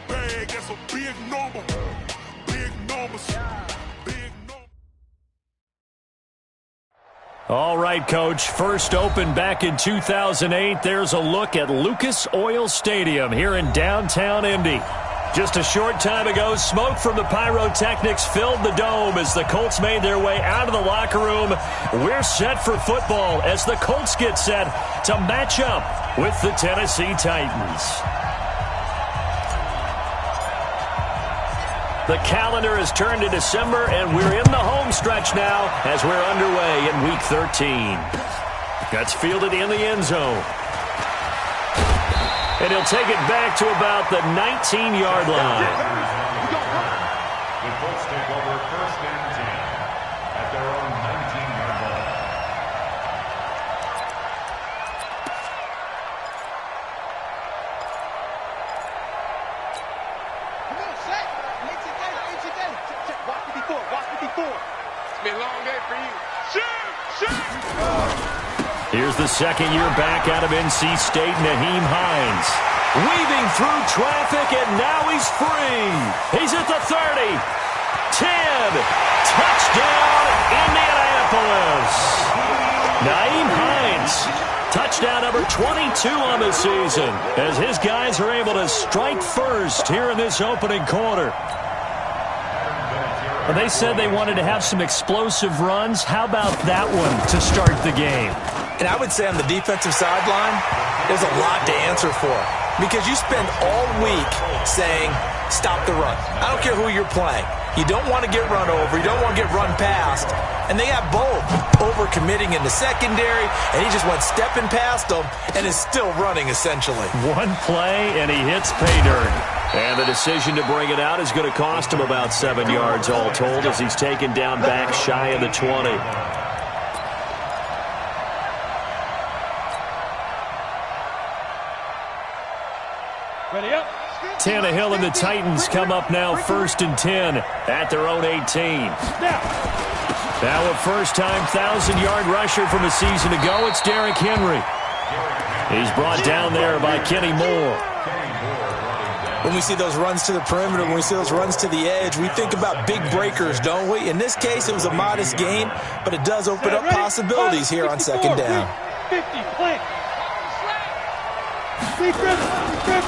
bag, that's a big number. Big numbers. Big numbers. All right, Coach. First opened back in 2008. There's a look at Lucas Oil Stadium here in downtown Indy. Just a short time ago, smoke from the pyrotechnics filled the dome as the Colts made their way out of the locker room. We're set for football as the Colts get set to match up with the Tennessee Titans. The calendar has turned to December, and we're in the home stretch now as we're underway in Week 13. That's fielded in the end zone. And he'll take it back to about the 19-yard line. The Colts take over first and 10 at their own 19-yard line. Come on, set. It's again. Watch me before. It's been a long day for you. Shoot! Here's the second year back out of NC State, Nyheim Hines. Weaving through traffic, and now he's free. He's at the 30. 10. Touchdown, Indianapolis. Nyheim Hines. Touchdown number 22 on the season as his guys are able to strike first here in this opening quarter. Well, they said they wanted to have some explosive runs. How about that one to start the game? And I would say on the defensive sideline, there's a lot to answer for. Because you spend all week saying, stop the run. I don't care who you're playing. You don't want to get run over. You don't want to get run past. And they got both over-committing in the secondary, and he just went stepping past them and is still running, essentially. One play, and he hits pay dirt. And the decision to bring it out is going to cost him about 7 yards all told as he's taken down back shy of the 20. Ready up. Tannehill and the Titans come up now first and 10 at their own 18. Now a first-time 1,000-yard rusher from a season ago, it's Derrick Henry. He's brought down there by Kenny Moore. When we see those runs to the perimeter, when we see those runs to the edge, we think about big breakers, don't we? In this case, it was a modest gain, but it does open up possibilities here on second down. 50, plant.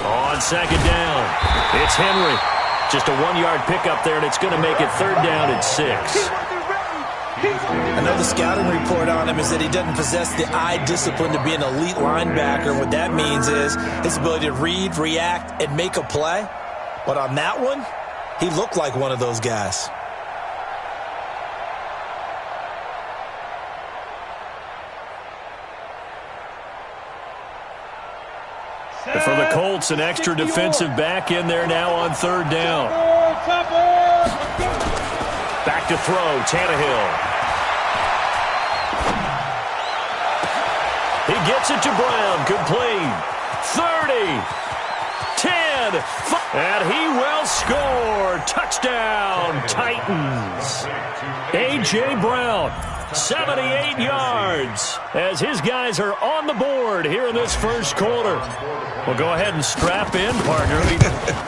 On second down, it's Henry. Just a 1-yard pickup there, and it's going to make it third down and 6. I know the scouting report on him is that he doesn't possess the eye discipline to be an elite linebacker. What that means is his ability to read, react, and make a play. But on that one, he looked like one of those guys. For the Colts, an extra defensive back in there now on third down. Back to throw, Tannehill. He gets it to Brown, complete. 30, 10, and he will score. Touchdown, Titans. A.J. Brown, 78 yards, as his guys are on the board here in this first quarter. Well, go ahead and strap in, partner.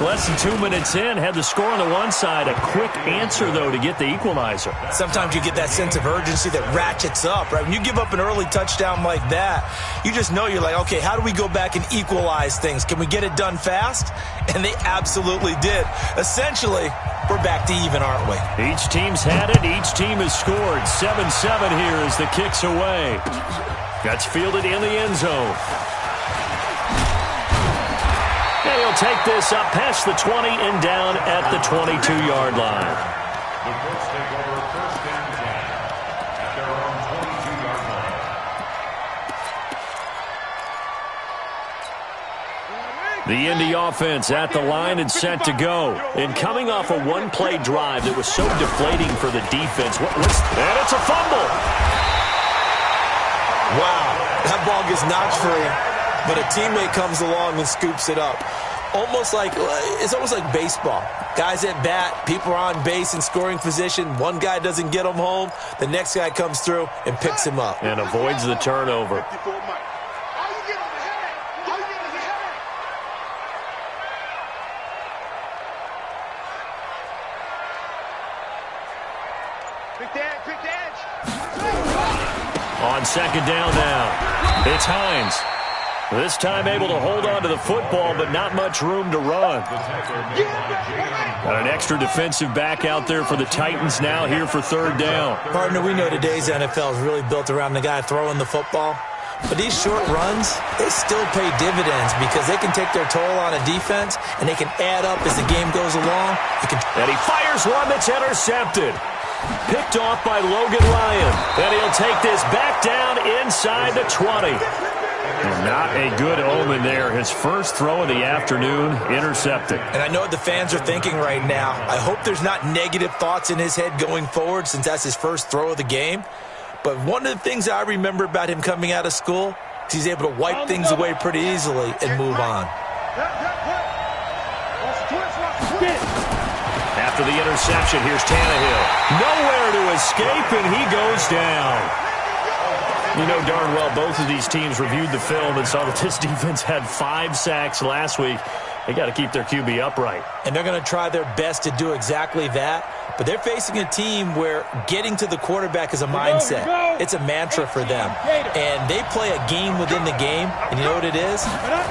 Less than 2 minutes in, had the score on the one side. A quick answer, though, to get the equalizer. Sometimes you get that sense of urgency that ratchets up, right? When you give up an early touchdown like that, you just know you're like, okay, how do we go back and equalize things? Can we get it done fast? And they absolutely did. Essentially, we're back to even, aren't we? Each team's had it. Each team has scored. 7-7 here as the kick's away. That's fielded in the end zone. And he'll take this up past the 20 and down at the 22-yard line. The Colts take over first and 10 at their own 22-yard line. The Indy offense at the line and set to go. And coming off a one-play drive that was so deflating for the defense. And it's a fumble. Wow, that ball gets knocked free, but a teammate comes along and scoops it up. It's almost like baseball. Guys at bat, people are on base in scoring position. One guy doesn't get him home. The next guy comes through and picks him up. And avoids the turnover. Quick edge. On second down now, it's Hines. This time able to hold on to the football, but not much room to run. Got an extra defensive back out there for the Titans now here for third down. Partner, we know today's NFL is really built around the guy throwing the football. But these short runs, they still pay dividends because they can take their toll on a defense, and they can add up as the game goes along. And he fires one that's intercepted. Picked off by Logan Ryan. And he'll take this back down inside the 20. Not a good omen there. His first throw of the afternoon, intercepted. And I know what the fans are thinking right now. I hope there's not negative thoughts in his head going forward since that's his first throw of the game. But one of the things I remember about him coming out of school is he's able to wipe things away pretty easily and move on. After the interception, here's Tannehill. Nowhere to escape, and he goes down. You know darn well both of these teams reviewed the film and saw that this defense had 5 sacks last week. They got to keep their QB upright. And they're going to try their best to do exactly that. But they're facing a team where getting to the quarterback is a mindset. It's a mantra for them. And they play a game within the game. And you know what it is?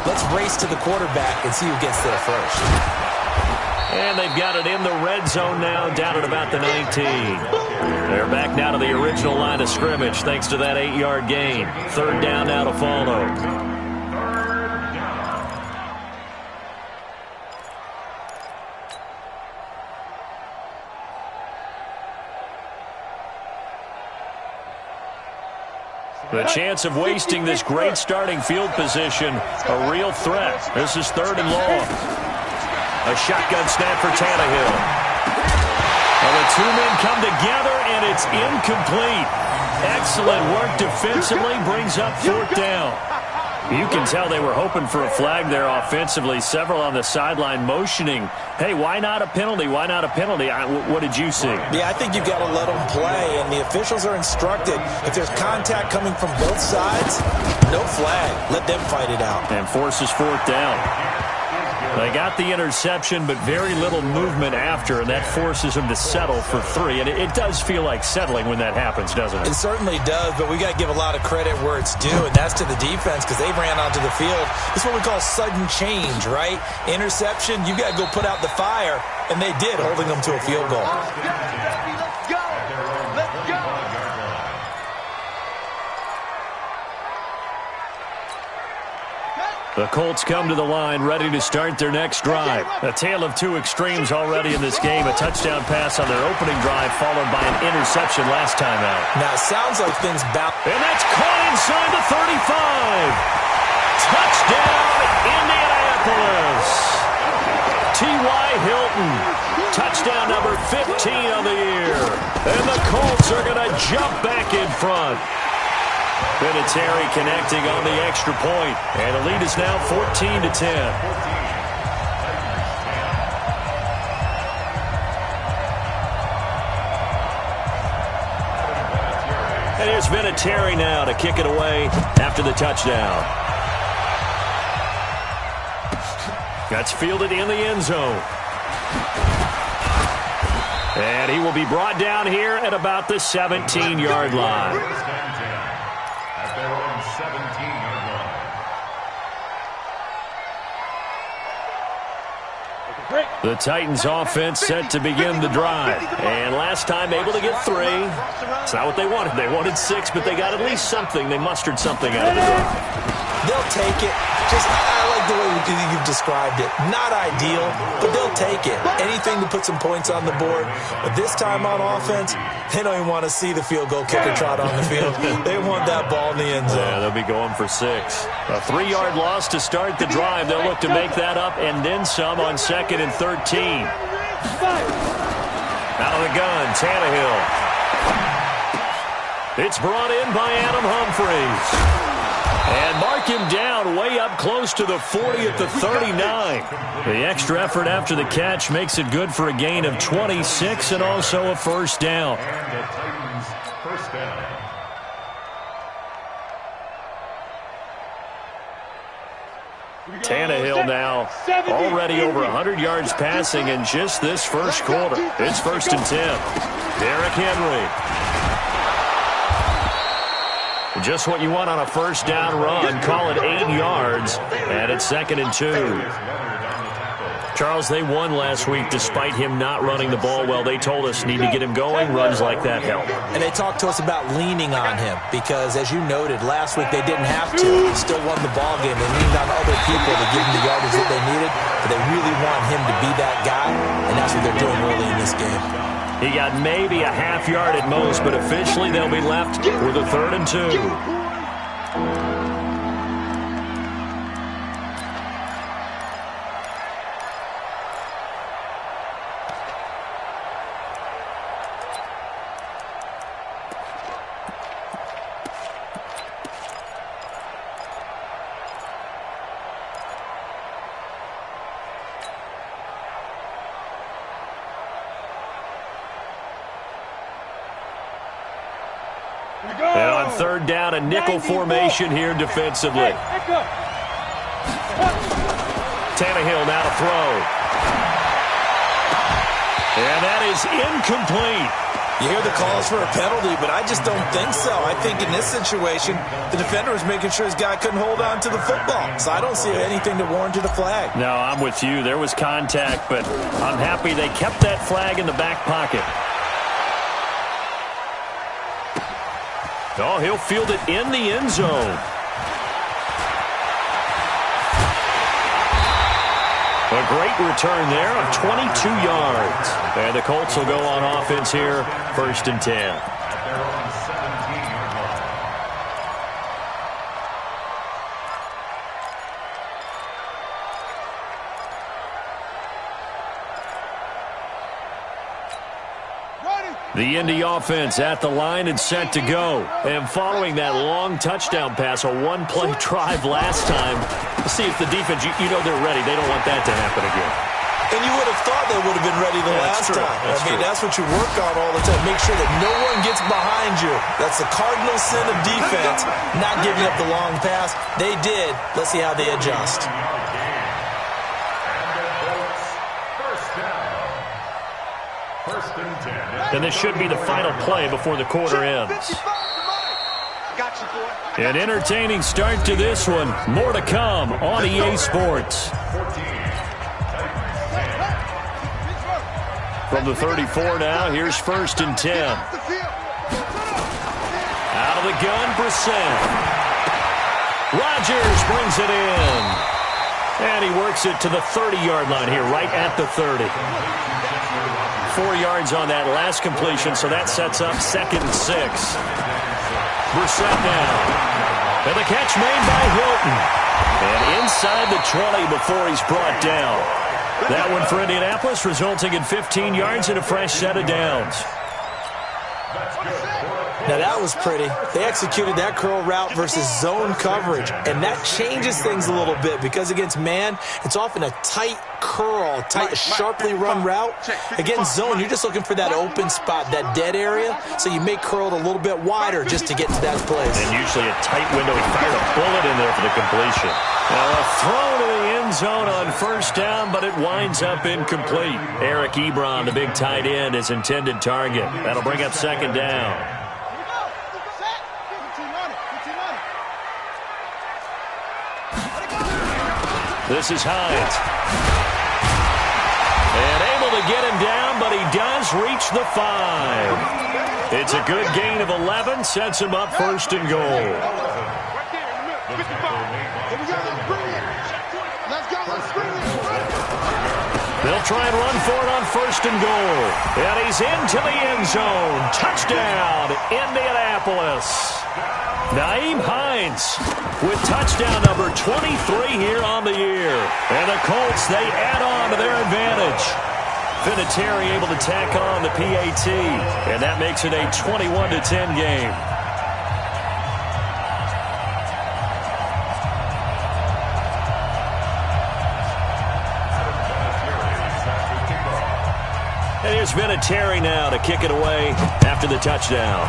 Let's race to the quarterback and see who gets there first. And they've got it in the red zone now, down at about the 19. They're back now to the original line of scrimmage thanks to that 8-yard gain. Third down now to follow. The chance of wasting this great starting field position, a real threat. This is third and long. A shotgun snap for Tannehill. Well, the two men come together, and it's incomplete. Excellent work defensively, brings up fourth down. You can tell they were hoping for a flag there offensively. Several on the sideline motioning, hey, why not a penalty? Why not a penalty? What did you see? Yeah, I think you've got to let them play, and the officials are instructed. If there's contact coming from both sides, no flag. Let them fight it out. And forces fourth down. They got the interception, but very little movement after, and that forces them to settle for 3. And it does feel like settling when that happens, doesn't it? It certainly does, but we got to give a lot of credit where it's due, and that's to the defense because they ran onto the field. It's what we call sudden change, right? Interception, you got to go put out the fire, and they did, holding them to a field goal. The Colts come to the line, ready to start their next drive. A tale of two extremes already in this game. A touchdown pass on their opening drive, followed by an interception last time out. Now, it sounds like things bounce. And that's caught inside the 35. Touchdown, Indianapolis. T.Y. Hilton. Touchdown number 15 on the year. And the Colts are going to jump back in front. Vinatieri connecting on the extra point. And the lead is now 14-10. And here's Vinatieri now to kick it away after the touchdown. That's fielded in the end zone. And he will be brought down here at about the 17-yard line. The Titans offense set to begin the drive. And last time able to get 3. It's not what they wanted. They wanted 6, but they got at least something. They mustered something out of the drive. They'll take it. I like the way you've described it. Not ideal, but they'll take it. Anything to put some points on the board. But this time on offense, they don't even want to see the field goal kicker trot on the field. They want that ball in the end zone. Yeah, they'll be going for 6. A 3-yard loss to start the drive. They'll look to make that up and then some on 2nd and 13. Out of the gun, Tannehill. It's brought in by Adam Humphries. And mark him down way up close to the 40 at the 39. The extra effort after the catch makes it good for a gain of 26 and also a first down. And the Titans first down. Tannehill now already over 100 yards passing in just this first quarter. It's 1st and 10. Derrick Henry. Just what you want on a first down run. Call it 8 yards, and it's 2nd and 2. Charles, they won last week despite him not running the ball well. They told us need to get him going. Runs like that help. And they talked to us about leaning on him because, as you noted, last week they didn't have to. He still won the ball game. They leaned on other people to give him the yardage that they needed, but they really want him to be that guy, and that's what they're doing early in this game. He got maybe a half yard at most, but officially they'll be left with a 3rd and 2. And on 3rd down, a nickel formation here defensively. Tannehill now to throw. And that is incomplete. You hear the calls for a penalty, but I just don't think so. I think in this situation, the defender was making sure his guy couldn't hold on to the football. So I don't see anything to warrant a flag. No, I'm with you. There was contact, but I'm happy they kept that flag in the back pocket. Oh, he'll field it in the end zone. A great return there of 22 yards. And the Colts will go on offense here, 1st and 10. The Indy offense at the line and set to go. And following that long touchdown pass, a one-play drive last time, see if the defense, you know they're ready. They don't want that to happen again. And you would have thought they would have been ready the last time. That's what you work on all the time. Make sure that no one gets behind you. That's the cardinal sin of defense, not giving up the long pass. They did. Let's see how they adjust. And this should be the final play before the quarter ends. An entertaining start to this one. More to come on EA Sports. From the 34 now, here's 1st and 10. Out of the gun, Brissett. Rodgers brings it in. And he works it to the 30-yard line here, right at the 30. 4 yards on that last completion, so that sets up 2nd and 6. Brissett now. And the catch made by Hilton. And inside the 20 before he's brought down. That one for Indianapolis, resulting in 15 yards and a fresh set of downs. Now that was pretty. They executed that curl route versus zone coverage, and that changes things a little bit because against man, it's often a tight curl, tight, sharply run route. Against zone, you're just looking for that open spot, that dead area, so you make curl a little bit wider just to get to that place. And usually a tight window. He fired a bullet in there for the completion. Now a throw to the end zone on 1st down, but it winds up incomplete. Eric Ebron, the big tight end, is intended target. That'll bring up 2nd down. This is Hines. And able to get him down, but he does reach the 5. It's a good gain of 11, sets him up 1st and goal. They'll try and run for it on 1st and goal. And he's into the end zone. Touchdown, Indianapolis. Nyheim Hines with touchdown number 23 here on the year. And the Colts, they add on to their advantage. Vinatieri able to tack on the PAT. And that makes it a 21-10 game. And here's Vinatieri now to kick it away after the touchdown.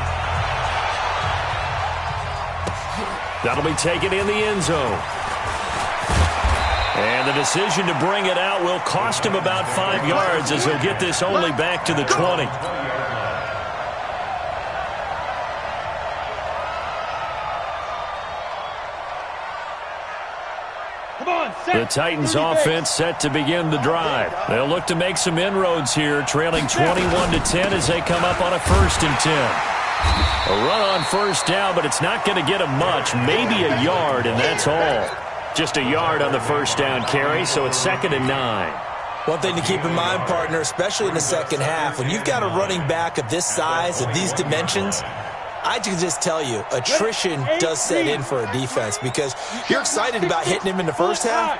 That'll be taken in the end zone. And the decision to bring it out will cost him about 5 yards as he'll get this only back to the 20. The Titans offense set to begin the drive. They'll look to make some inroads here, trailing 21-10 as they come up on a 1st and 10. A run on 1st down, but it's not going to get him much, maybe a yard, and that's all. Just a yard on the 1st down carry, so it's 2nd and 9. One thing to keep in mind, partner, especially in the second half, when you've got a running back of this size, of these dimensions, I can just tell you, attrition does set in for a defense because you're excited about hitting him in the first half.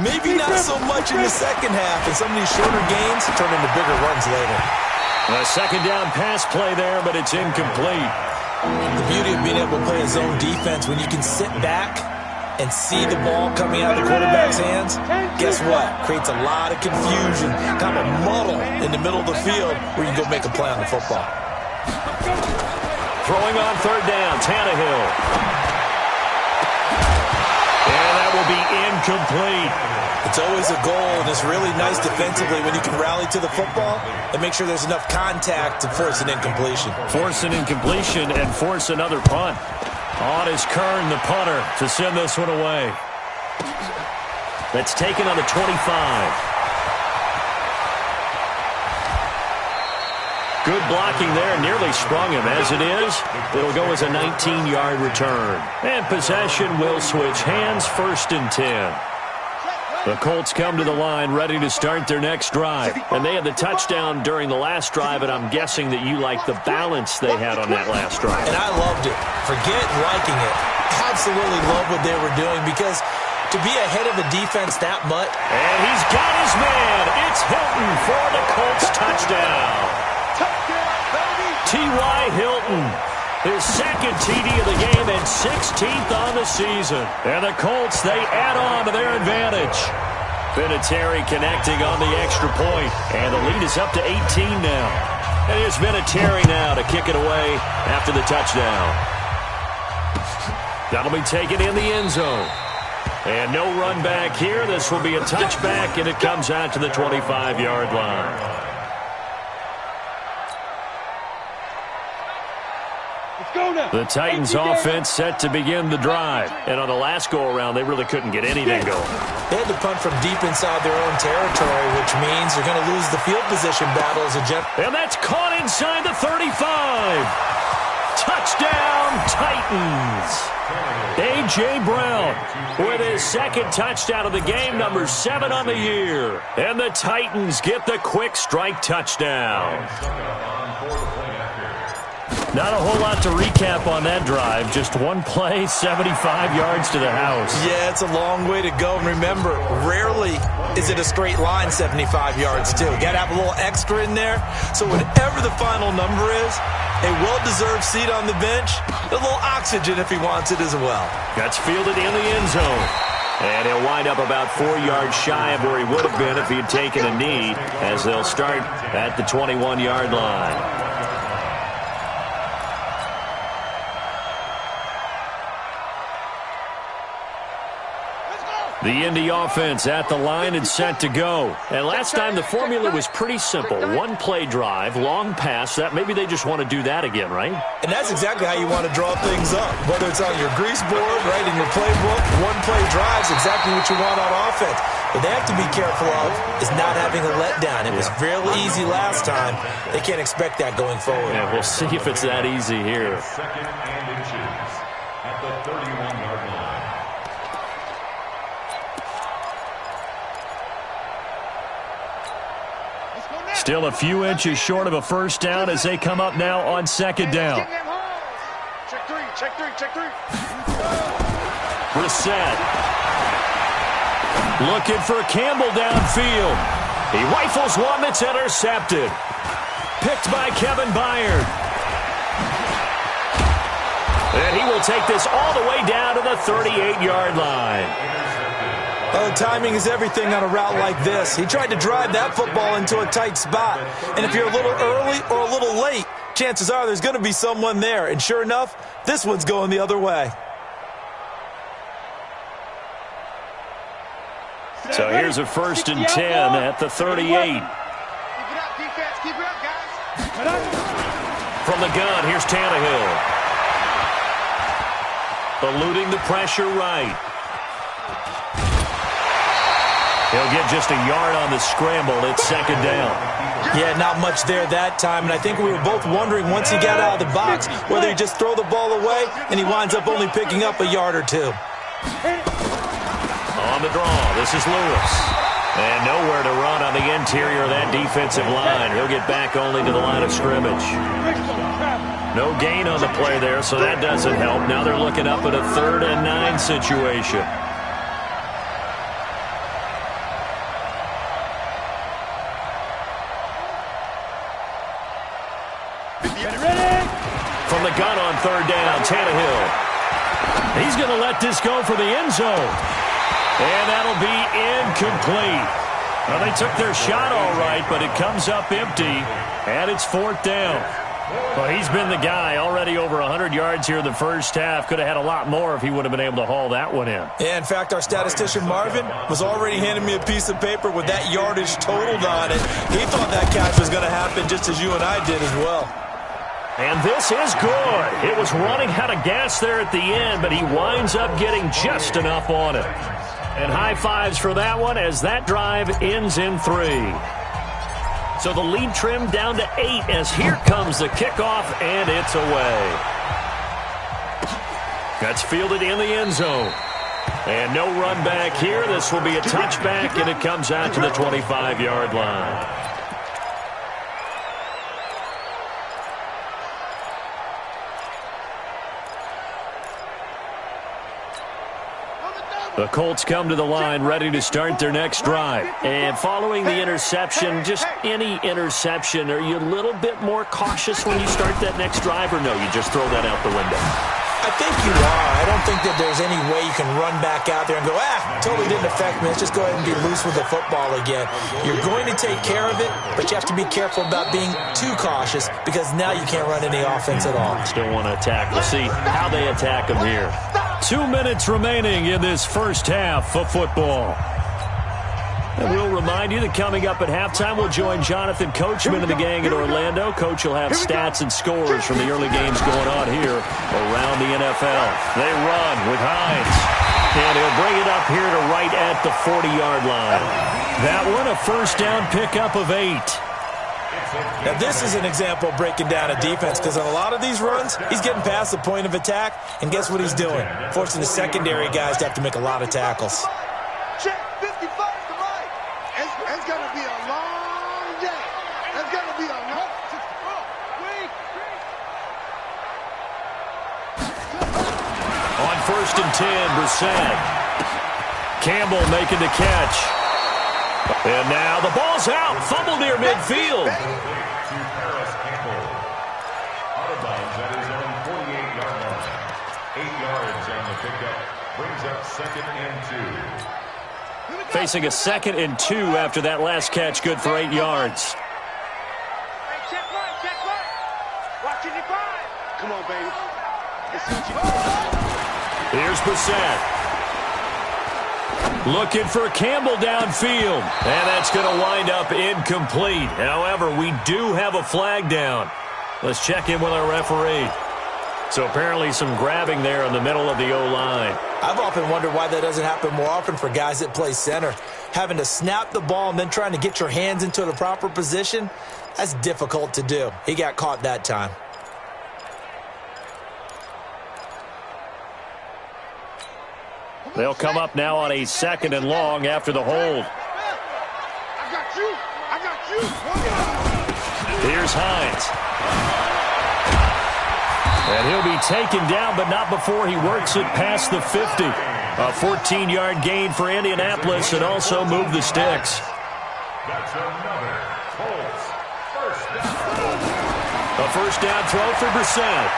Maybe not so much in the second half, and some of these shorter gains turn into bigger runs later. A 2nd down pass play there, but it's incomplete. The beauty of being able to play a zone defense, when you can sit back and see the ball coming out of the quarterback's hands, guess what? Creates a lot of confusion, kind of a muddle in the middle of the field where you can go make a play on the football. Throwing on 3rd down, Tannehill. And that will be incomplete. It's always a goal, and it's really nice defensively when you can rally to the football and make sure there's enough contact to force an incompletion. Force an incompletion and force another punt. On is Kern, the punter, to send this one away. That's taken on the 25. Good blocking there, nearly sprung him. As it is, it'll go as a 19-yard return. And possession will switch hands, 1st and 10. The Colts come to the line ready to start their next drive. And they had the touchdown during the last drive, and I'm guessing that you like the balance they had on that last drive. And I loved it. Forget liking it. Absolutely love what they were doing because to be ahead of a defense that much. And he's got his man. It's Hilton for the Colts touchdown. T.Y. Hilton, his 2nd TD of the game and 16th on the season. And the Colts, they add on to their advantage. Vinatieri connecting on the extra point. And the lead is up to 18 now. And here's Vinatieri now to kick it away after the touchdown. That'll be taken in the end zone. And no run back here. This will be a touchback, and it comes out to the 25-yard line. The Titans offense set to begin the drive. And on the last go-around, they really couldn't get anything going. They had to punt from deep inside their own territory, which means they're going to lose the field position battle as a jet. And that's caught inside the 35. Touchdown, Titans. A.J. Brown with his 2nd touchdown of the game, number 7 on the year. And the Titans get the quick strike touchdown. Not a whole lot to recap on that drive. Just one play, 75 yards to the house. Yeah, it's a long way to go. And remember, rarely is it a straight line 75 yards, too. Got to have a little extra in there. So whatever the final number is, a well-deserved seat on the bench, a little oxygen if he wants it as well. That's fielded in the end zone. And he'll wind up about 4 yards shy of where he would have been if he had taken a knee, as they'll start at the 21-yard line. The Indy offense at the line and set to go. And last time the formula was pretty simple. One play drive, long pass. That maybe they just want to do that again, right? And that's exactly how you want to draw things up. Whether it's on your grease board, right, in your playbook, one play drive is exactly what you want on offense. What they have to be careful of is not having a letdown. It was fairly easy last time. They can't expect that going forward. Yeah, we'll see if it's that easy here. 2nd and inches at the 31-yard line. Still a few inches short of a 1st down as they come up now on 2nd down. Check three. Brissett. Looking for Campbell downfield. He rifles one that's intercepted. Picked by Kevin Byard. And he will take this all the way down to the 38-yard line. Oh, timing is everything on a route like this. He tried to drive that football into a tight spot. And if you're a little early or a little late, chances are there's going to be someone there. And sure enough, this one's going the other way. So here's a 1st and 10 at the 38. Keep it up, defense. Keep it up, guys. From the gun, here's Tannehill. Eluding the pressure right. He'll get just a yard on the scramble. It's 2nd down. Yeah, not much there that time, and I think we were both wondering once he got out of the box whether he'd just throw the ball away, and he winds up only picking up a yard or two. On the draw, this is Lewis. And nowhere to run on the interior of that defensive line. He'll get back only to the line of scrimmage. No gain on the play there, so that doesn't help. Now they're looking up at a 3rd and 9 situation. From the gun on 3rd down, Tannehill. He's going to let this go for the end zone. And that'll be incomplete. Well, they took their shot all right, but it comes up empty, and it's 4th down. Well, he's been the guy, already over 100 yards here in the first half. Could have had a lot more if he would have been able to haul that one in. Yeah, in fact, our statistician Marvin was already handing me a piece of paper with that yardage totaled on it. He thought that catch was going to happen just as you and I did as well. And this is good. It was running out of gas there at the end, but he winds up getting just enough on it. And high fives for that one as that drive ends in 3. So the lead trimmed down to 8 as here comes the kickoff, and it's away. That's fielded in the end zone. And no run back here. This will be a touchback, and it comes out to the 25-yard line. The Colts come to the line ready to start their next drive. And following the interception, just any interception, are you a little bit more cautious when you start that next drive, or no, you just throw that out the window? I think you are. I don't think that there's any way you can run back out there and go, totally didn't affect me. Let's just go ahead and be loose with the football again. You're going to take care of it, but you have to be careful about being too cautious because now you can't run any offense at all. Still want to attack. We'll see how they attack them here. 2 minutes remaining in this first half of football. And we'll remind you that coming up at halftime, we'll join Jonathan Coachman and the gang in Orlando. Coach will have stats and scores from the early games going on here around the NFL. They run with Hines. And he'll bring it up here to right at the 40-yard line. That one, a first down pickup of 8. Now, this is an example of breaking down a defense because on a lot of these runs, he's getting past the point of attack, and guess what he's doing? Forcing the secondary guys to have to make a lot of tackles. Check 55 to right. It's going to be a long day. It's going to be a long On 1st and 10, Brissett. Campbell making the catch. And now the ball's out. Fumble near midfield. Out of bounds at his own 48-yard line. 8 yards on the pickup. Brings up 2nd and 2. Facing a 2nd and 2 after that last catch. Good for 8 yards. Hey, check right. Watching your five. Come on, baby. Let's see what you do. Here's Brissett. Looking for Campbell downfield. And that's going to wind up incomplete. However, we do have a flag down. Let's check in with our referee. So apparently some grabbing there in the middle of the O-line. I've often wondered why that doesn't happen more often for guys that play center. Having to snap the ball and then trying to get your hands into the proper position, that's difficult to do. He got caught that time. They'll come up now on a 2nd and long after the hold. I got you. Here's Hines. And he'll be taken down, but not before he works it past the 50. A 14-yard gain for Indianapolis and also move the sticks. That's another Colts first down. A first down throw for Brissett.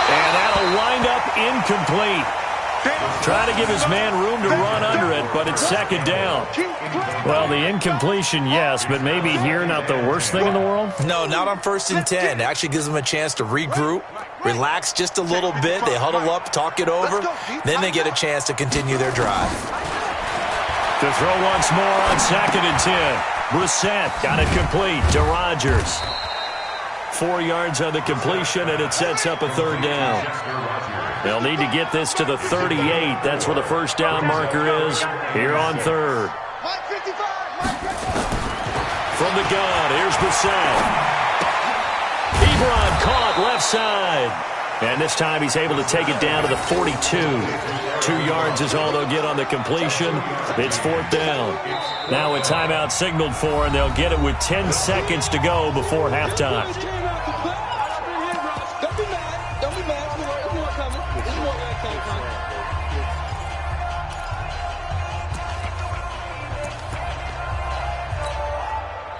And that'll wind up incomplete. Trying to give his man room to run under it, but it's second down. Well, the incompletion, yes, but maybe here not the worst thing in the world? No, not on 1st and 10. It actually gives them a chance to regroup, relax just a little bit. They huddle up, talk it over. Then they get a chance to continue their drive. To throw once more on 2nd and 10. Brissett got it complete to Rodgers. 4 yards on the completion, and it sets up a 3rd down. They'll need to get this to the 38. That's where the first down marker is here on 3rd. From the gun, here's Brissett. Ebron caught left side. And this time he's able to take it down to the 42. 2 yards is all they'll get on the completion. It's 4th down. Now a timeout signaled for, and they'll get it with 10 seconds to go before halftime.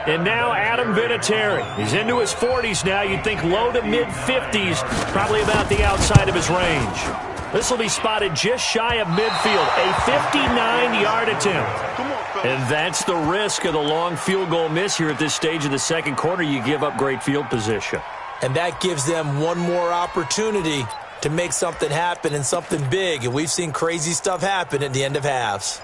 And now Adam Vinatieri. He's into his 40s now. You'd think low to mid-50s, probably about the outside of his range. This will be spotted just shy of midfield, a 59-yard attempt. And that's the risk of the long field goal miss here at this stage of the second quarter. You give up great field position. And that gives them one more opportunity to make something happen and something big. And we've seen crazy stuff happen at the end of halves.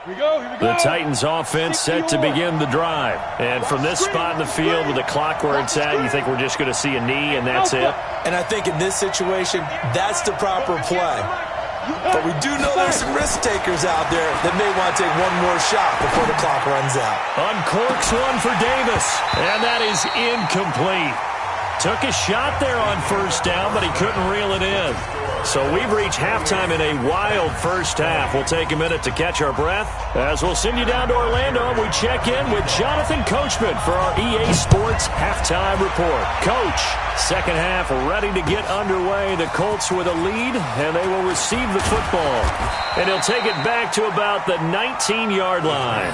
The Titans offense set to begin the drive. And from this spot in the field with the clock where it's at, you think we're just going to see a knee and that's it? And I think in this situation, that's the proper play. But we do know there's some risk takers out there that may want to take one more shot before the clock runs out. Uncorks one for Davis, and that is incomplete. Took a shot there on 1st down, but he couldn't reel it in. So we've reached halftime in a wild first half. We'll take a minute to catch our breath as we'll send you down to Orlando and we check in with Jonathan Coachman for our EA Sports Halftime Report. Coach, second half ready to get underway. The Colts with a lead, and they will receive the football. And he'll take it back to about the 19-yard line.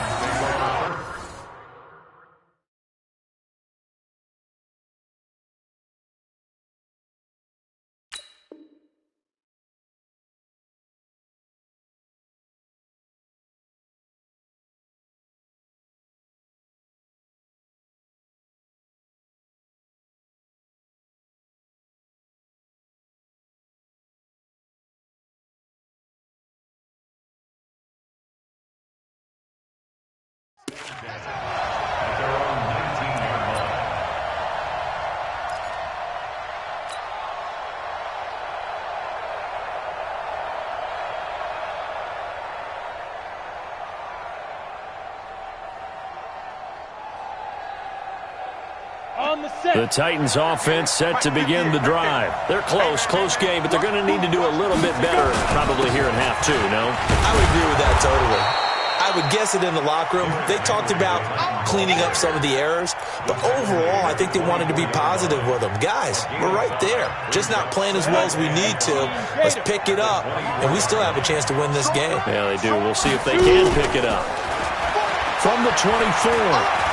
The Titans offense set to begin the drive. They're close game, but they're going to need to do a little bit better probably here in half 2, no? I would agree with that totally. I would guess it in the locker room. They talked about cleaning up some of the errors, but overall I think they wanted to be positive with them. Guys, we're right there. Just not playing as well as we need to. Let's pick it up, and we still have a chance to win this game. Yeah, they do. We'll see if they can pick it up. From the 24,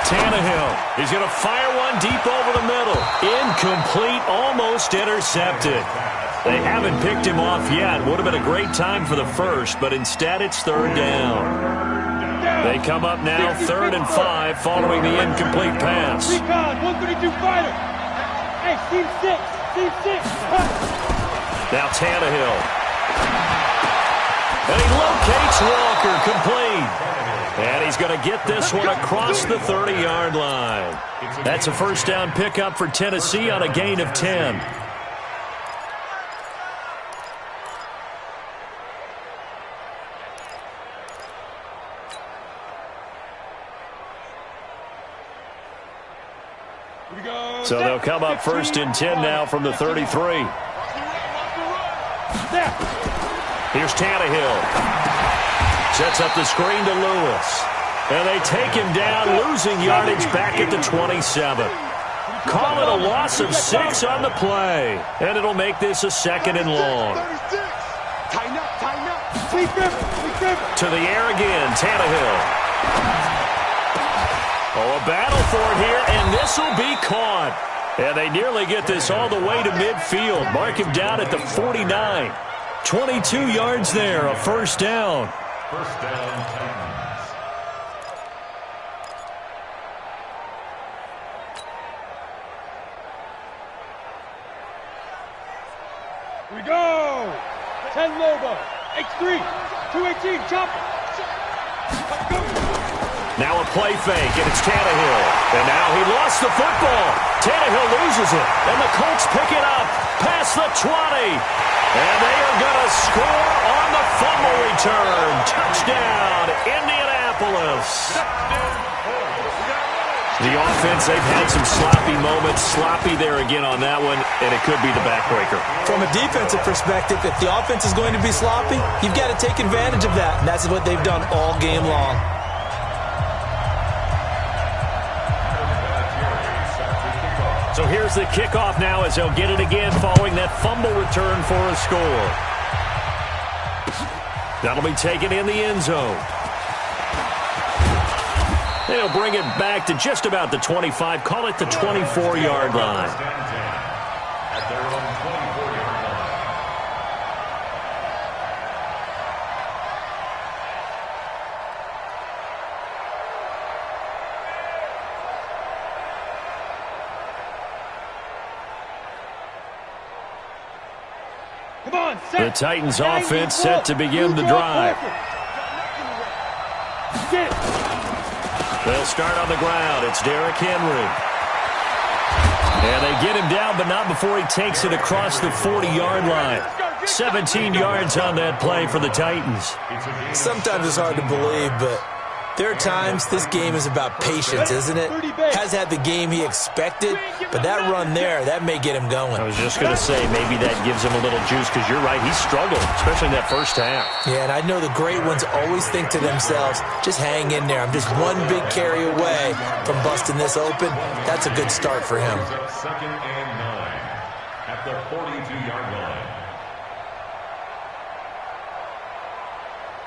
Tannehill. He's going to fire one deep over the middle. Incomplete, almost intercepted. They haven't picked him off yet. Would have been a great time for the first, but instead it's 3rd down. They come up now 3rd and 5 following the incomplete pass. 132 fighter. Hey, team 6. Now Tannehill. And he locates Walker, complete. And he's going to get this one across the 30-yard line. That's a first down pickup for Tennessee on a gain of 10. So they'll come up 1st and 10 now from the 33. Here's Tannehill. Sets up the screen to Lewis. And they take him down, losing yardage back at the 27. Call it a loss of 6 on the play. And it'll make this a 2nd and long. Tighten up. To the air again, Tannehill. Oh, a battle for it here, and this will be caught. And they nearly get this all the way to midfield. Mark him down at the 49. 22 yards there, a first down. First down, Titans. Here we go. 10 Lobo. X3. 218. Chop. Now a play fake, and it's Tannehill. And now he lost the football. Tannehill loses it, and the Colts pick it up past the 20. And they are going to score on the fumble return. Touchdown, Indianapolis. The offense, they've had some sloppy moments. Sloppy there again on that one, and it could be the backbreaker. From a defensive perspective, if the offense is going to be sloppy, you've got to take advantage of that, and that's what they've done all game long. So here's the kickoff now as they'll get it again following that fumble return for a score. That'll be taken in the end zone. They'll bring it back to just about the 25, call it the 24-yard line. At their own 24-yard line. Come on, set. The Titans offense set to begin the drive. They'll start on the ground. It's Derrick Henry. And they get him down, but not before he takes it across the 40-yard line. 17 yards on that play for the Titans. Sometimes it's hard to believe, but there are times this game is about patience, isn't it? Has had the game he expected, but that run there, that may get him going. I was just going to say, maybe that gives him a little juice, because you're right, he struggled, especially in that first half. Yeah, and I know the great ones always think to themselves, just hang in there. I'm just one big carry away from busting this open. That's a good start for him. Second and 9 at the 42-yard line.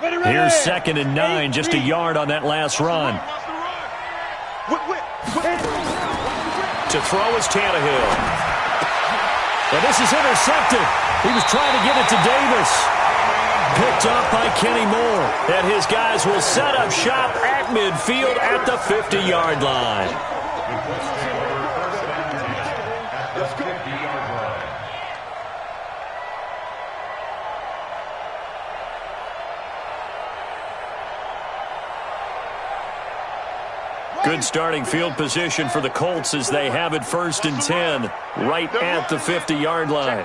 Here's second and 9, just a yard on that last run. To throw is Tannehill. And this is intercepted. He was trying to get it to Davis. Picked up by Kenny Moore. And his guys will set up shop at midfield at the 50-yard line. Good starting field position for the Colts as they have it first and 10, right at the 50-yard line.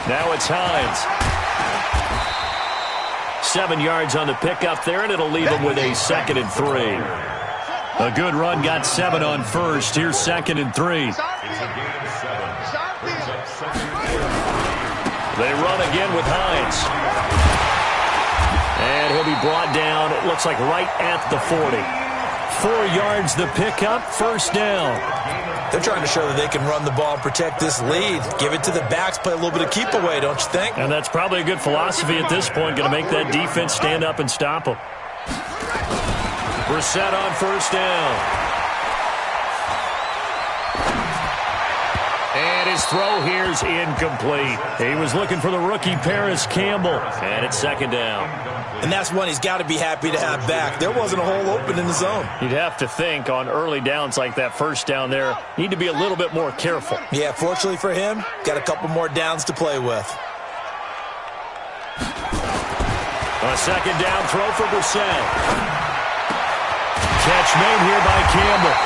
Now it's Hines. 7 yards on the pickup there, and it'll leave him with a second and 3. A good run, got 7 on first. Here's second and 3. They run again with Hines. And he'll be brought down, it looks like right at the 40. 4 yards the pickup, first down. They're trying to show that they can run the ball and protect this lead. Give it to the backs, play a little bit of keep away, don't you think? And that's probably a good philosophy at this point, going to make that defense stand up and stop them. Brissett on first down. And his throw here's incomplete. He was looking for the rookie Paris Campbell. And it's second down. And that's one he's got to be happy to have back. There wasn't a hole open in the zone. You'd have to think on early downs like that first down there, need to be a little bit more careful. Yeah, fortunately for him, got a couple more downs to play with. A second down throw for Brissett. Catch made here by Campbell.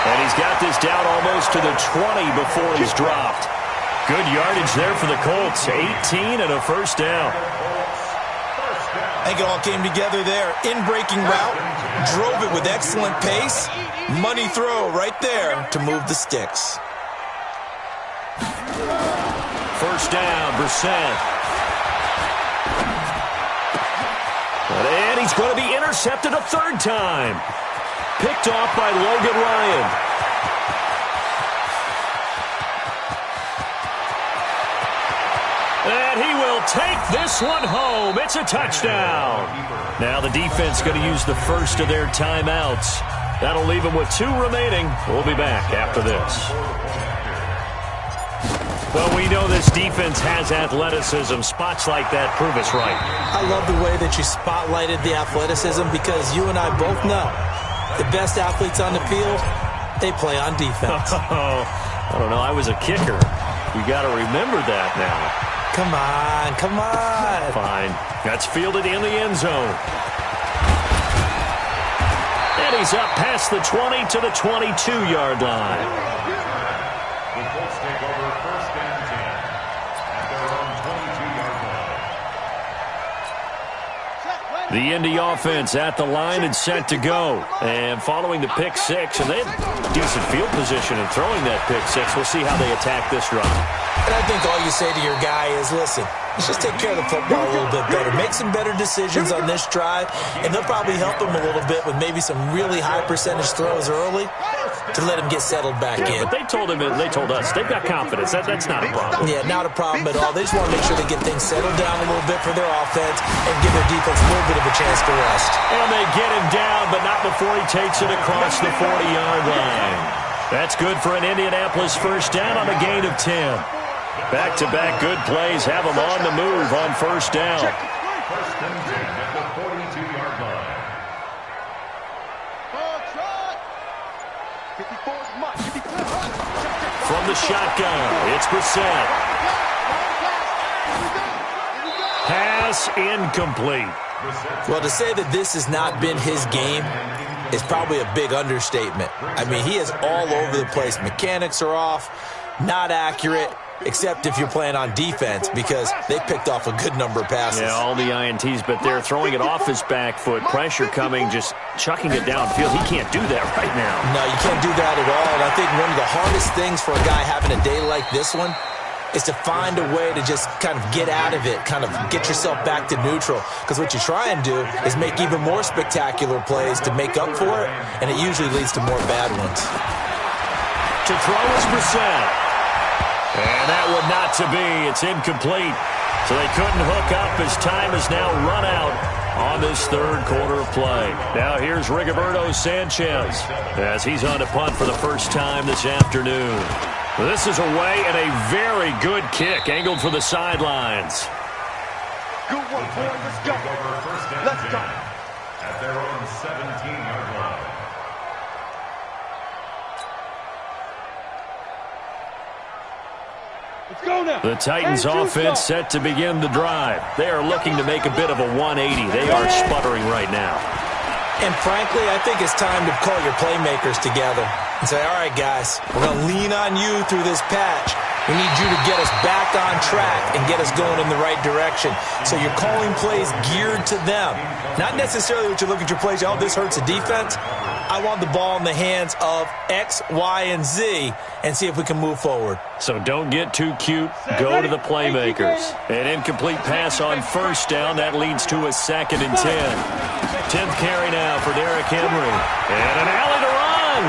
And he's got this down almost to the 20 before he's dropped. Good yardage there for the Colts. 18 and a first down. I think it all came together there. In-breaking route, drove it with excellent pace. Money throw right there to move the sticks. First down, Brissett. And he's going to be intercepted a third time. Picked off by Logan Ryan. And he will take this one home. It's a touchdown. Now the defense going to use the first of their timeouts. That'll leave them with 2 remaining. We'll be back after this. Well, we know this defense has athleticism. Spots like that prove us right. I love the way that you spotlighted the athleticism because you and I both know the best athletes on the field, they play on defense. I don't know. I was a kicker. You got to remember that now. Come on, come on. Fine. That's fielded in the end zone. And he's up past the 20 to the 22-yard line. The Colts take over first and 10 at their own 22-yard line. The Indy offense at the line and set to go. And following the pick six, and they have decent field position in throwing that pick six. We'll see how they attack this drive. And I think all you say to your guy is, listen, let's just take care of the football a little bit better. Make some better decisions on this drive, and they'll probably help him a little bit with maybe some really high percentage throws early to let him get settled back in. But they told us, they've got confidence. That's not a problem. Yeah, not a problem at all. They just want to make sure they get things settled down a little bit for their offense and give their defense a little bit of a chance to rest. And they get him down, but not before he takes it across the 40-yard line. That's good for an Indianapolis first down on a gain of 10. Back-to-back good plays have them on the move on first down. First and 10 at the 42-yard line. From the shotgun, it's Brissett. Pass incomplete. Well, to say that this has not been his game is probably a big understatement. I mean, he is all over the place. Mechanics are off, not accurate, except if you're playing on defense because they picked off a good number of passes. Yeah, all the INTs, but they're throwing it off his back foot. Pressure coming, just chucking it downfield. He can't do that right now. No, you can't do that at all. And I think one of the hardest things for a guy having a day like this one is to find a way to just kind of get out of it, kind of get yourself back to neutral. Because what you try and do is make even more spectacular plays to make up for it, and it usually leads to more bad ones. To throw is Brissett. And that would not to be. It's incomplete. So they couldn't hook up as time has now run out on this third quarter of play. Now here's Rigoberto Sanchez as he's on to punt for the first time this afternoon. This is away and a very good kick angled for the sidelines. Good one, boy. Let's go. Let's go. At their own 17-yard line. Let's go now. The Titans offense set to begin the drive. They are looking to make a bit of a 180. They are sputtering right now. And frankly, I think it's time to call your playmakers together and say, all right, guys, we're going to lean on you through this patch. We need you to get us back on track and get us going in the right direction. So you're calling plays geared to them. Not necessarily what you look at your plays, oh, this hurts the defense. I want the ball in the hands of X, Y, and Z and see if we can move forward. So don't get too cute. Go to the playmakers. An incomplete pass on first down. That leads to a 2nd and 10. 10th carry now for Derrick Henry. And an alley to run.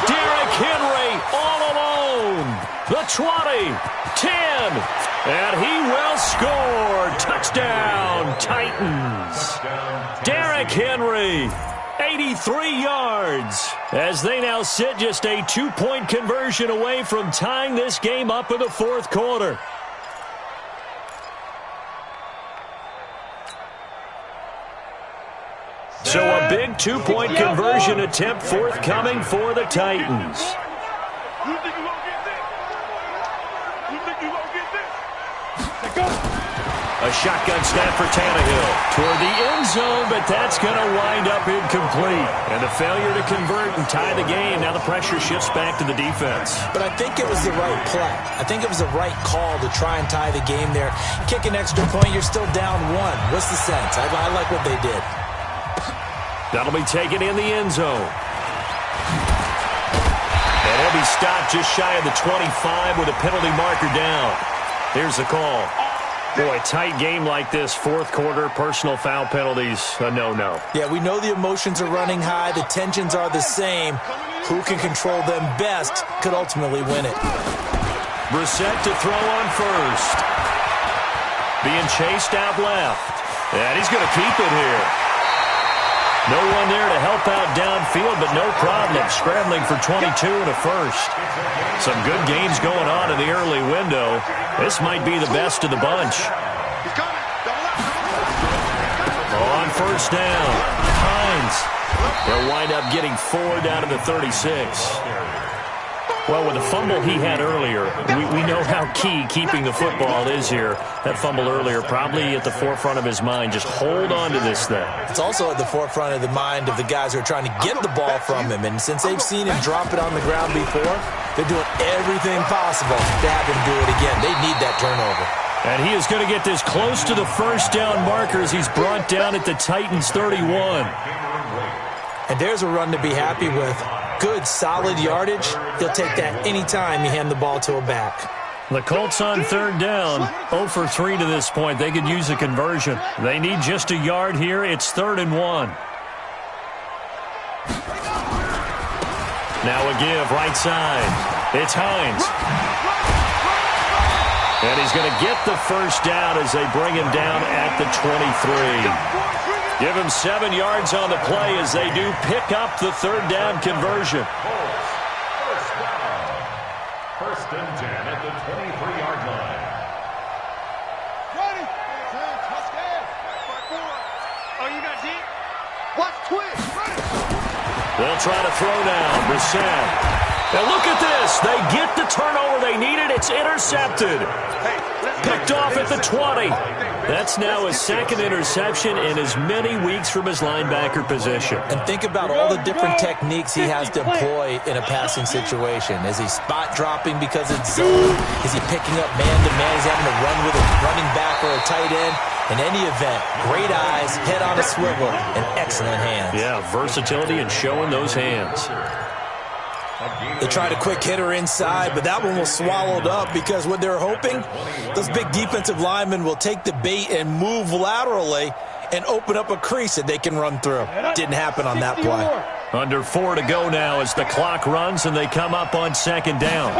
Derrick Henry all alone. The 20, 10, and he will score. Touchdown, Titans. Derrick Henry, 83 yards, as they now sit just a 2-point conversion away from tying this game up in the fourth quarter. So a big 2-point conversion attempt forthcoming for the Titans. You think you gonna get this? You think you gonna get this? Let's go. A shotgun snap for Tannehill toward the end zone, but that's going to wind up incomplete. And a failure to convert and tie the game. Now the pressure shifts back to the defense. But I think it was the right play. I think it was the right call to try and tie the game there. Kick an extra point, you're still down 1. What's the sense? I like what they did. That'll be taken in the end zone. And he'll be stopped just shy of the 25 with a penalty marker down. Here's the call. Boy, tight game like this, fourth quarter, personal foul penalties, a no-no. Yeah, we know the emotions are running high. The tensions are the same. Who can control them best could ultimately win it. Brissett to throw on first. Being chased out left. And he's going to keep it here. No one there to help out downfield, but no problem. Scrambling for 22 and a first. Some good games going on in the early window. This might be the best of the bunch. On first down, Hines. They'll wind up getting 4 down to the 36. Well, with the fumble he had earlier, we know how key keeping the football is here. That fumble earlier probably at the forefront of his mind. Just hold on to this thing. It's also at the forefront of the mind of the guys who are trying to get the ball from him. And since they've seen him drop it on the ground before, they're doing everything possible to have him do it again. They need that turnover. And he is going to get this close to the first down markers. He's brought down at the Titans 31. And there's a run to be happy with. Good, solid yardage. He'll take that anytime you hand the ball to a back. The Colts on third down, 0 for 3 to this point. They could use a conversion. They need just a yard here. It's 3rd and 1. Now a give, right side. It's Hines. And he's going to get the first down as they bring him down at the 23. Give him 7 yards on the play as they do pick up the third down conversion. First and 10 at the 23-yard line. Ready? Touchdown. Oh, you got deep? Watch twist. Ready? They'll try to throw now. Brissett. Now look at this. They get the turnover they needed. It's intercepted. Picked off at the 20. That's now his second interception in as many weeks from his linebacker position. And think about all the different techniques he has to employ in a passing situation. Is he spot dropping because it's zone? Is he picking up man-to-man? Is he having to run with a running back or a tight end? In any event, great eyes, head on a swivel, and excellent hands. Yeah, versatility and showing those hands. They tried a quick hitter inside, but that one was swallowed up because what they're hoping, those big defensive linemen will take the bait and move laterally and open up a crease that they can run through. Didn't happen on that play. Under 4 to go now as the clock runs and they come up on second down.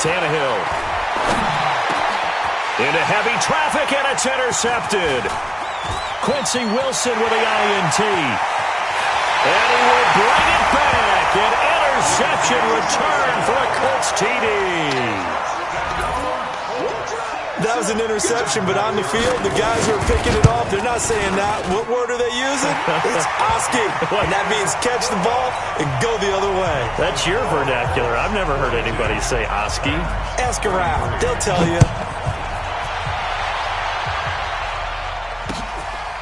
Tannehill. Into heavy traffic and it's intercepted. Quincy Wilson with the INT. And he will bring it back. An interception return for a Colts TD. That was an interception, but on the field, the guys who are picking it off, they're not saying that. What word are they using? It's Oski. And that means catch the ball and go the other way. That's your vernacular. I've never heard anybody say Oski. Ask around. They'll tell you.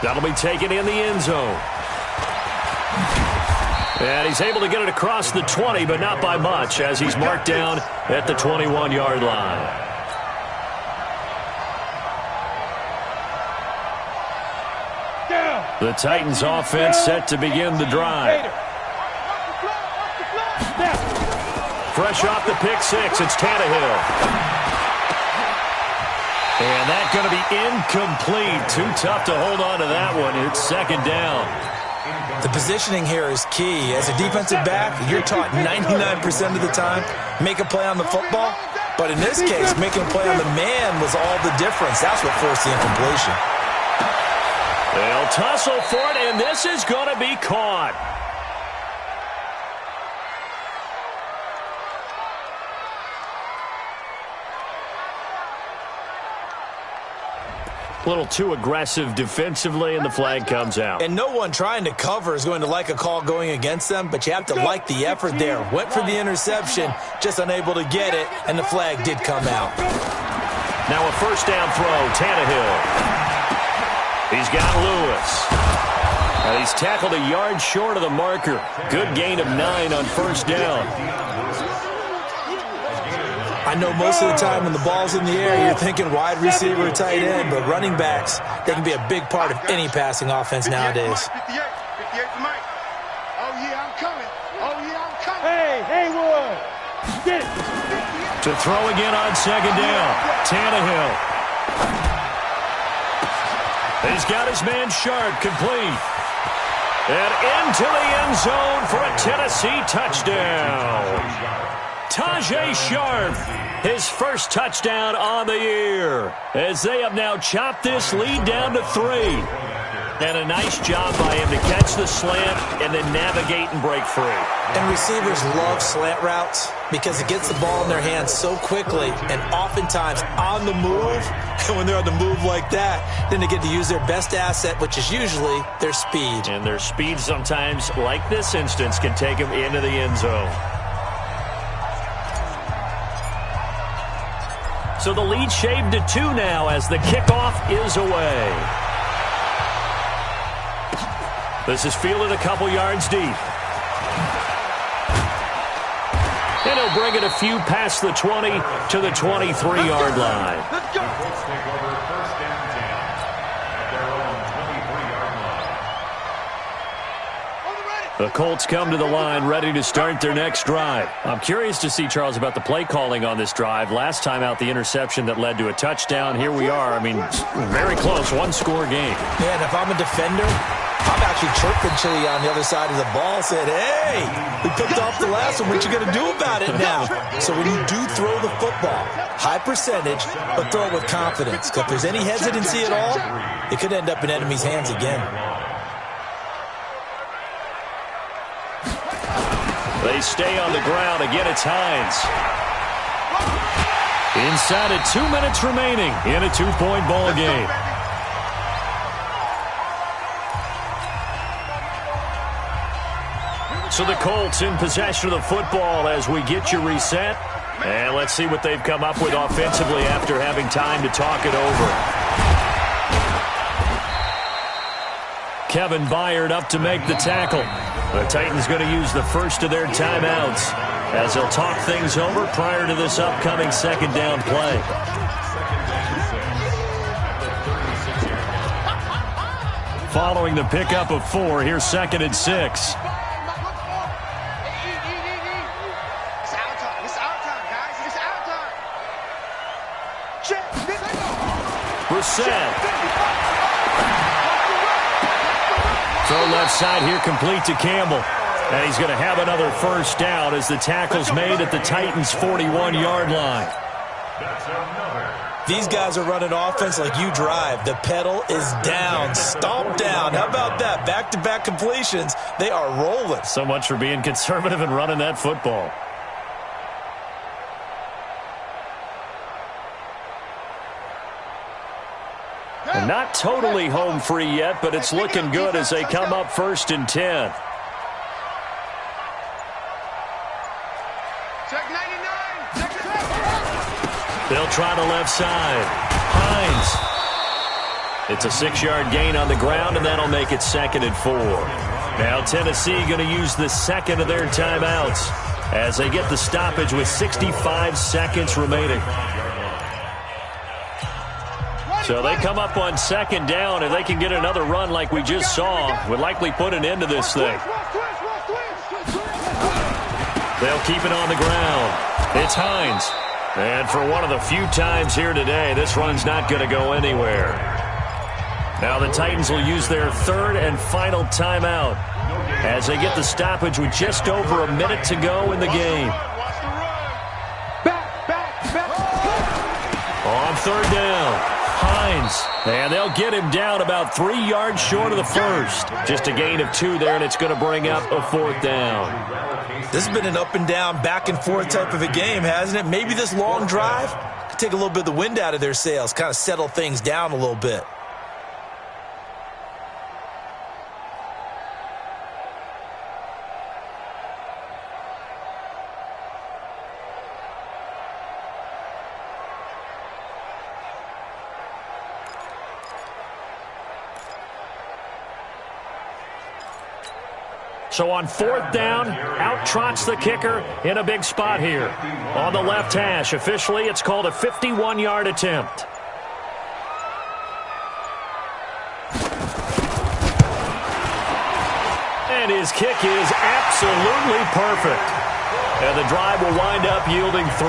That'll be taken in the end zone. And he's able to get it across the 20, but not by much, as he's marked down at the 21-yard line. The Titans offense set to begin the drive. Fresh off the pick six, it's Tannehill. And that's going to be incomplete. Too tough to hold on to that one. It's second down. The positioning here is key. As a defensive back, you're taught 99% of the time, make a play on the football. But in this case, making a play on the man was all the difference. That's what forced the incompletion. They'll tussle for it, and this is going to be caught. A little too aggressive defensively, and the flag comes out. And no one trying to cover is going to like a call going against them, but you have to like the effort there. Went for the interception, just unable to get it, and the flag did come out. Now a first down throw, Tannehill. He's got Lewis. And he's tackled a yard short of the marker. Good gain of 9 on first down. I know most of the time when the ball's in the air, you're thinking wide receiver or tight end, but running backs, they can be a big part of any passing offense nowadays. 58 for Mike. Oh, yeah, I'm coming. Oh, yeah, I'm coming. Hey, Wood. Get it. To throw again on second down, Tannehill. He's got his man Sharp, complete. And into the end zone for a Tennessee touchdown. Tajay Sharp, his first touchdown on the year, as they have now chopped this lead down to 3. And a nice job by him to catch the slant and then navigate and break free. And receivers love slant routes because it gets the ball in their hands so quickly and oftentimes on the move. And when they're on the move like that, then they get to use their best asset, which is usually their speed. And their speed sometimes, like this instance, can take them into the end zone. So the lead shaved to 2 now as the kickoff is away. This is fielded a couple yards deep. And he'll bring it a few past the 20 to the 23-yard line. The Colts take over first and 10 at their own 23-yard line. The Colts come to the line ready to start their next drive. I'm curious to see, Charles, about the play calling on this drive. Last time out, the interception that led to a touchdown. Here we are. I mean, very close, one-score game. Yeah, and if I'm a defender, I'm actually chirping Chili on the other side of the ball, said, hey, we picked off the last one. What you going to do about it now? So when you do throw the football, high percentage, but throw it with confidence. Because if there's any hesitancy at all, it could end up in enemy's hands again. They stay on the ground. Again, it's Hines. Inside of 2 minutes remaining in a 2-point ball game. So the Colts in possession of the football as we get you reset. And let's see what they've come up with offensively after having time to talk it over. Kevin Byard up to make the tackle. The Titans going to use the first of their timeouts as they'll talk things over prior to this upcoming second down play. Following the pickup of 4, here's 2nd and 6. Brissett. Throw left side here, complete to Campbell. And he's going to have another first down as the tackle's made at the Titans' 41-yard line. These guys are running offense like you drive. The pedal is down, stomp down. How about that? Back-to-back completions. They are rolling. So much for being conservative and running that football. And not totally home free yet, but it's looking good as they come up 1st and 10. They'll try the left side. Hines. It's a 6-yard gain on the ground, and that'll make it 2nd and 4. Now Tennessee going to use the second of their timeouts as they get the stoppage with 65 seconds remaining. So they come up on 2nd down. If they can get another run like we just saw, would likely put an end to this thing. They'll keep it on the ground. It's Hines. And for one of the few times here today, this run's not going to go anywhere. Now the Titans will use their 3rd and final timeout as they get the stoppage with just over a minute to go in the game. On 3rd down, Hines. And they'll get him down about 3 yards short of the first. Just a gain of 2 there, and it's going to bring up a 4th down. This has been an up and down, back and forth type of a game, hasn't it? Maybe this long drive could take a little bit of the wind out of their sails, kind of settle things down a little bit. So on 4th down, out trots the kicker in a big spot here. On the left hash, officially it's called a 51-yard attempt. And his kick is absolutely perfect. And the drive will wind up yielding 3.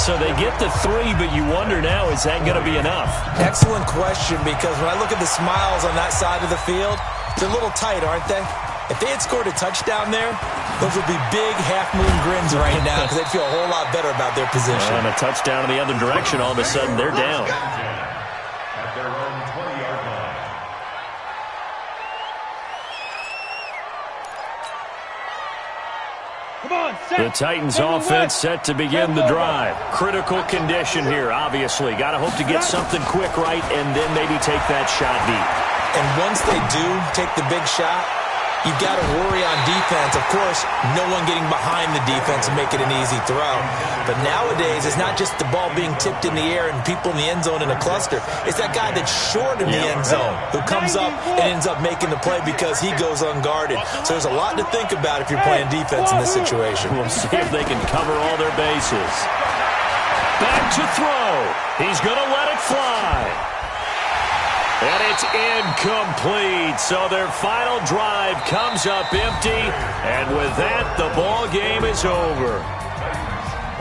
So they get to 3, but you wonder now, is that going to be enough? Excellent question, because when I look at the smiles on that side of the field, they're a little tight, aren't they? If they had scored a touchdown there, those would be big half-moon grins right now because they'd feel a whole lot better about their position. And a touchdown in the other direction, all of a sudden they're down. At their own 20-yard line. The Titans offense set to begin the drive. Critical condition here, obviously. Got to hope to get something quick right and then maybe take that shot deep. And once they do take the big shot, you've got to worry on defense. Of course, no one getting behind the defense and make it an easy throw. But nowadays, it's not just the ball being tipped in the air and people in the end zone in a cluster. It's that guy that's short in the end zone who comes up and ends up making the play because he goes unguarded. So there's a lot to think about if you're playing defense in this situation. We'll see if they can cover all their bases. Back to throw. He's going to let it fly. And it's incomplete. So their final drive comes up empty. And with that, the ball game is over.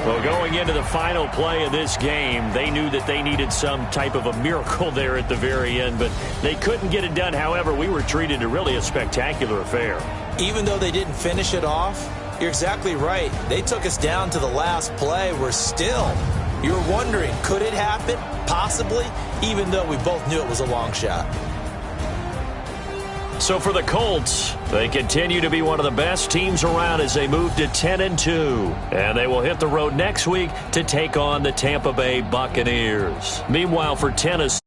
Well, going into the final play of this game, they knew that they needed some type of a miracle there at the very end, but they couldn't get it done. However, we were treated to really a spectacular affair. Even though they didn't finish it off, you're exactly right. They took us down to the last play. You're wondering, could it happen? Possibly, even though we both knew it was a long shot. So for the Colts, they continue to be one of the best teams around as they move to 10-2. And they will hit the road next week to take on the Tampa Bay Buccaneers. Meanwhile, for Tennessee,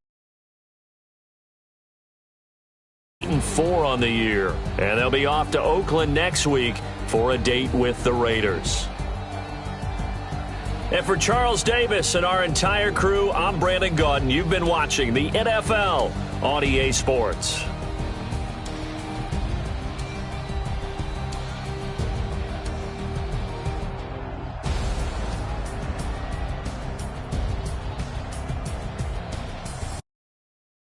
8-4 on the year. And they'll be off to Oakland next week for a date with the Raiders. And for Charles Davis and our entire crew, I'm Brandon Gaudin. You've been watching the NFL on EA Sports.